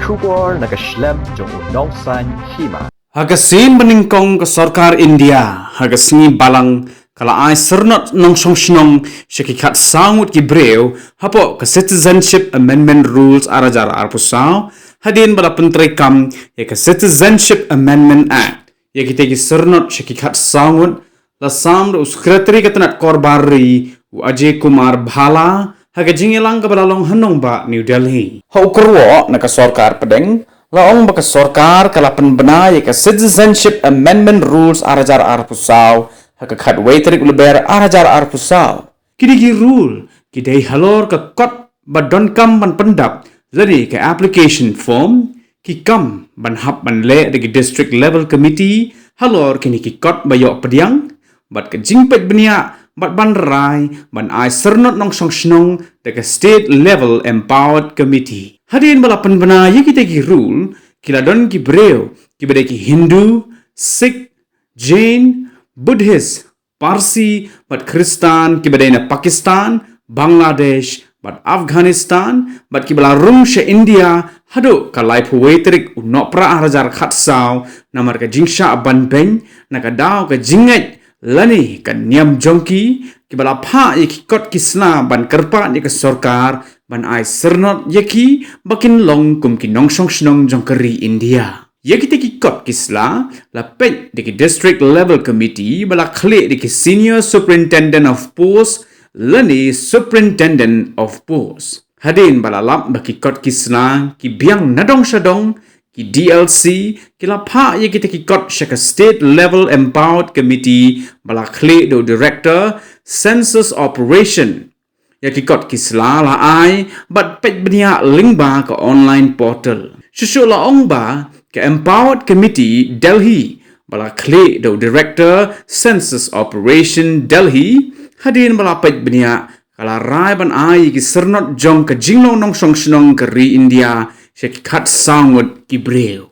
Shubor nakaslem jong Nongshong Hima. Haga Sien Banyngkong ke Sarkar India, haga sni balang kala ai Syrnod Nongshong Shnong syakikat sangut ki breu Hapoh ke Citizenship Amendment Rules arajar arpusau hadin bala pentrekam ya ke Citizenship Amendment Act ya kita ki Syrnod syakikat sangut la sam do sekretari ketenat korbari u Ajay Kumar Bhala haga jingilang ke balalong Hanong ba New Delhi hau kerwo naka Sarkar pedeng laong baka Sarkar kalapan benai ke Citizenship Amendment Rules arajar arpusau hakakat waiterik leber arajar arpusau kidigi rule kidai halor ke kot badon kam ban pendap jadi ke application form ki kam ban hap ban le degi district level committee halor kini ki kot bayok pediang bat ke jingpet benia bat ban rai ban ai Syrnod Nongshong Shnong degi state level empowered committee hadin balapan bena ye kita ki rule kiladon ki breu ki bede ki Hindu, Sikh, Jain, Buddhist, Parsi, bat Kristan ki bede na Pakistan, Bangladesh, bat Afghanistan, bat ki bala rung she India hado kalai puweterik unok pra arajar khatsau namar ka jingsha ban beng nakadaw ka jinget lani ka niam jongki ki bala pha ki kot kisla ban kerpa ni ka Sarkar ban ai Syrnod yaki bakin long kum ki Nongshong Shnong jongkeri India yaki te ki kot kisla la pet de ki district level committee bala khle de ki senior superintendent of post lani superintendent of post hadin bala lap baki kot kisla ki biang nadong shadong ki DLC ki la pha yaki te ki kot shaka state level empowered committee bala khle do director census operation ya ki kot kisla la ai bat pet benia link ba ke online portal shusu la ong ba ke empowered committee Delhi bala kle do director census operation Delhi hadin bala pet benia kala rai ban ai ki Syrnod jong ke jinglong Nongshong Shnong ke ri India syaki kat sangut ki breu